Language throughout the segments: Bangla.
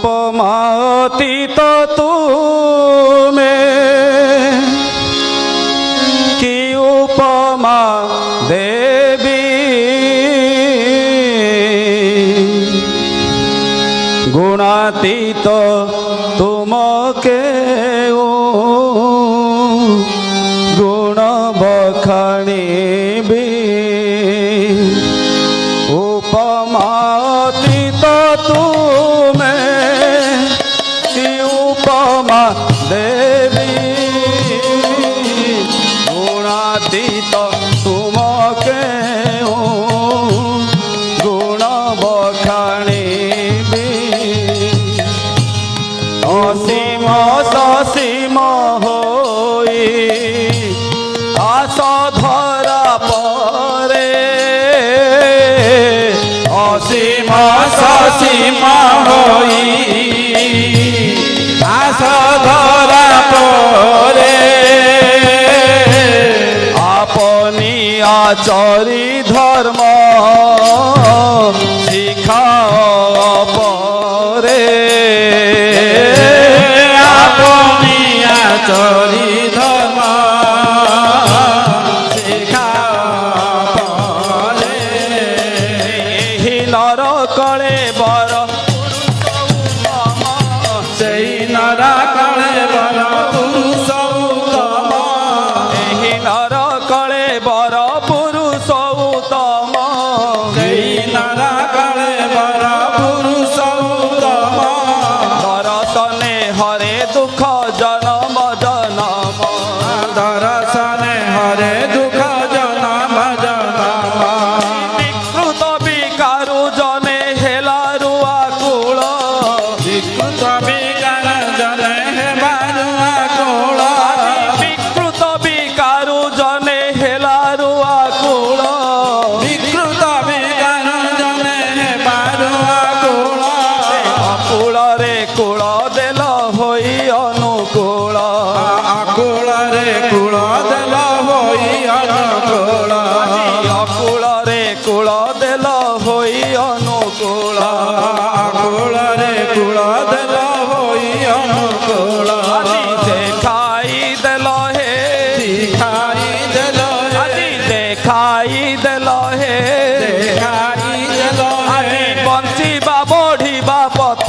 উপমাতীত তুমে কি উপমা দেবী গুণাতীত তুমকে গুণ বখানিবি উপমাতীত তুমে কি উপমা দেবী গুণাতীত তুমকে গুণ বখানিবি অসীম সসীম হই আস ধরা পরে অসীম সসীম হই আস ধরা পরে আপনি আচরি ধর্ম শিখাও পরে আপনি আচরি ধর্ম নরকলে বর সেই নরকলে বর পুরুষ উত্তম এই নরকলে বর পুরুষ উত্তম সেই নরকলে বর পুরুষ উত্তম দর্শনে হরে দুঃখ জনম জনম দর্শনে হরে দুঃখ জনম জনম কুল দেল হই অনুকূল আকুଳରେ কুল দেল হই অনুকূল অকুଳରେ কুল দেল হই অনুকূল আকুଳରେ কুল দেল হই অনুকূল দেখাই দেল হে দেখাই দেল আଜି দেখাই দেল হে দেখাই দেল আଜି বঞ্চিবা বঢ়িবা পথ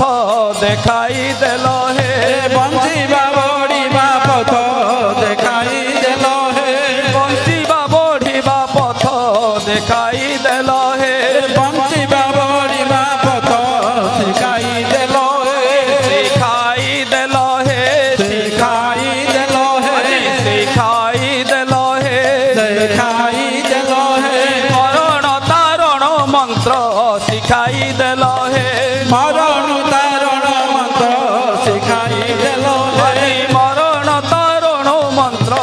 দেখাই দেল হে বঞ্চিবা বঢ়িবা পথ দেখাই দেল হে বঞ্চিবা বঢ়িবা পথ দেখাই দেল হে বঞ্চিবা বঢ়িবা পথ দেখাই দেল হে দেখাই দেল হে দেখাই দেল হে দেখাই দেল হে দেখাই দেল হে মরণ তারণ মন্ত্র শিখাই দেল হে মরণ তারণ মন্ত্র শিখাই দেল হে মরণ তারণ মন্ত্র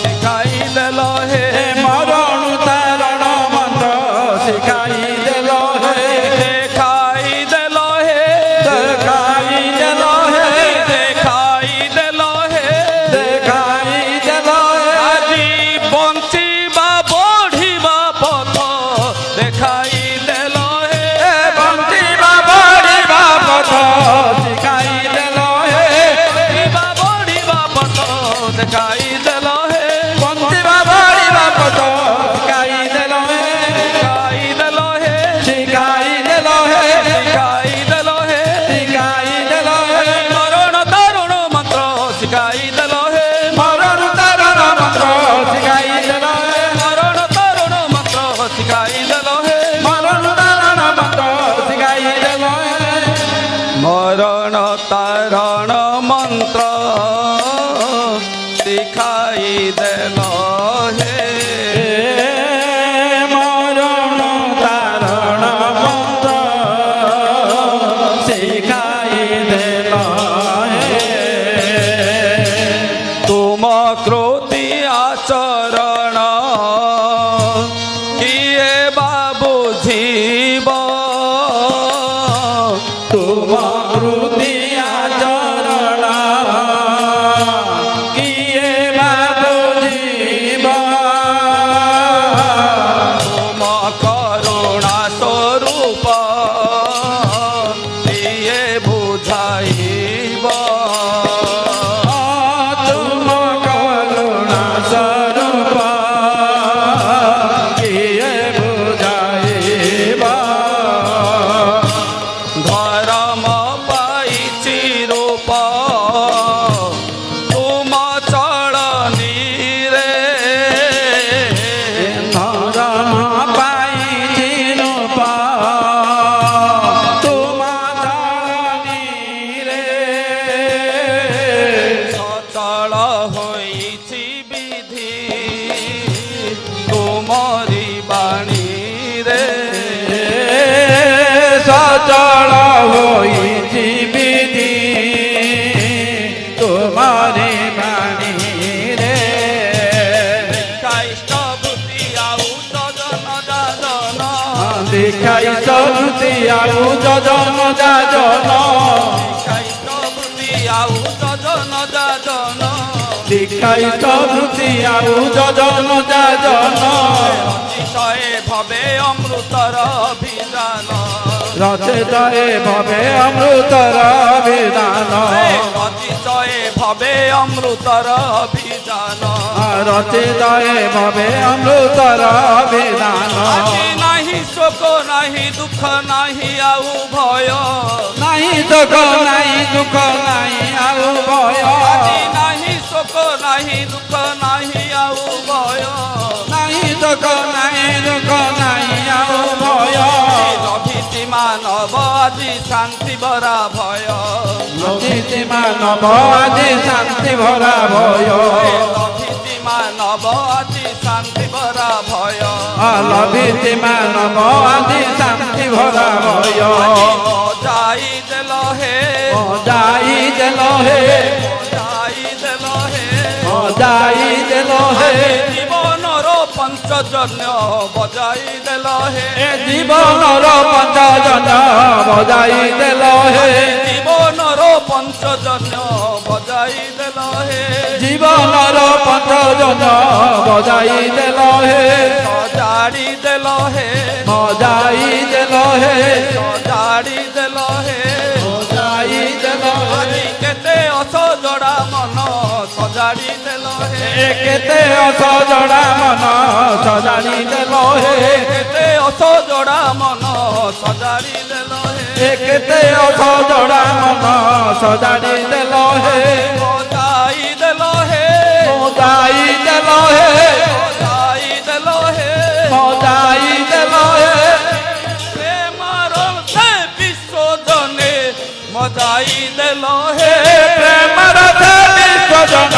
শিখাই দেল হে মরণ তারণ মন্ত্র শিখাই দেল হে দেখাই দেল হে দেখাই দেল হে দেখাই দেল হে দেখাই দেল হে আজি বঞ্চিবা বঢ়িবা পথ দেখাই দেল হে বঞ্চিবা বঢ়িবা পথ শিখাই দেল হে বঞ্চিবা বঢ়িবা পথ দেখাই দেল হে বঞ্চিবা বঢ়িবা পথ শিখাই দেল হে শিখাই দেল হে শিখাই দেল হে শিখাই দেল হে শিখাই দেল হে মরণ তারণ মন্ত্র শিখাই দেল হে মরণ তারণ মন্ত্র শিখাই দেল হে মরণ তারণ মন্ত্র শিখাই দেল হে মরণ তারণ মন্ত্র শিখাই দেল হে মরণ তারণ মন্ত্র শিখাই দেল হে মরণ তারণ মন্ত্র শিখাই দেল হে তুম কৃতি আচরণ কিয়ে বা বুঝিব তুম কৃতি আচরণ কিয়ে বা বুঝিব তুম করুণা স্বরূপ কিয়ে বুঝাই ଆଉ ଯଜନ ଯାଜନ ଦୀକ୍ଷାଇତ ବୃତ୍ତି ଆଉ ଯଜନ ଯାଜନ দীক্ষায়িত বৃত্তি ଆଉ যজନ যাজନ রচিতয়ে ভবে অমৃতর বিধান রচিত এ ভবে অমৃতর বিধান রচিতয়ে ভবে অমৃতর বিধান রচিত এ ভবে অমৃতর বিধান আজি নাহি শোক নাহি দুঃখ নাহি আউ ভয় নাহি দুঃখ নাই দুঃখ নাই ଆଉ ভয় আজি নাহি শোক নাহি দুঃখ নাহি আউ ভয় নাহি দুঃখ নাই দুঃখ নাই ଆଉ ভয় লভিতি মানব আজি শান্তি ভরা ভয় লভিতি মানব আজি শান্তি ভরা ভয় লভিতি মানব আজি শান্তি ভরা ভয় লভিতি মানব আজি শান্তি ভরা ভয় যাই দেল হে যাই দেল হে যাই দেল হে যাই দেল হে জীবনর পঞ্চজন্য বজাই দেল হে এ জীবনর পঞ্চজন বজাই দেল হে জীবনর পঞ্চজন্য বজাই দেল হে জীবনর পঞ্চজন বজাই দেল হে সজাড়ি দেল হে বজাই দেল হে সজাড়ি দেল হে বজাই দেল আজি কেতে অসজড়া মন সজাড়ি দেল হে কেতে অসজড়া মন সজাড়ি দেল হে কেতে অসজড়া মন সজাড়ি দেল হে কেতে অসজড়া মন সজাড়ি দেল হে বজাই দেল হে বজাই দেল হে বজাই দেল হে বজাই দেল হে প্রেমর সে বিশ্বজনে মজাই দেল হে প্রেমর বিশ্বজন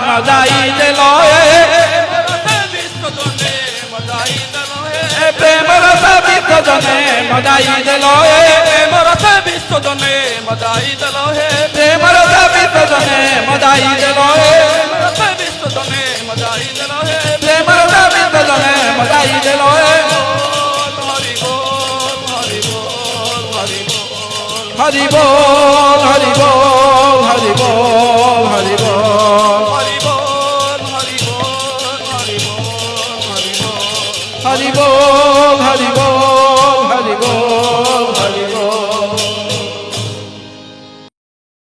মজাই দেল হে বিশ্বজনে মজাই দেল হে প্রেমর বিশ্বজনে মজাই দেল হে প্রেমর বিশ্বজনে মজাই দেল হে প্রেমর বিশ্বজনে মজাই দেল হে বিশ্বজনে মজাই দেল হে প্রেমর বিশ্বজনে মজাই দেল হে হরি বল হরি বল হরি বল হরি বল হরি বল হরি বল হরি বল হরি বল হরি বল হরি বল হরি বল হরি বল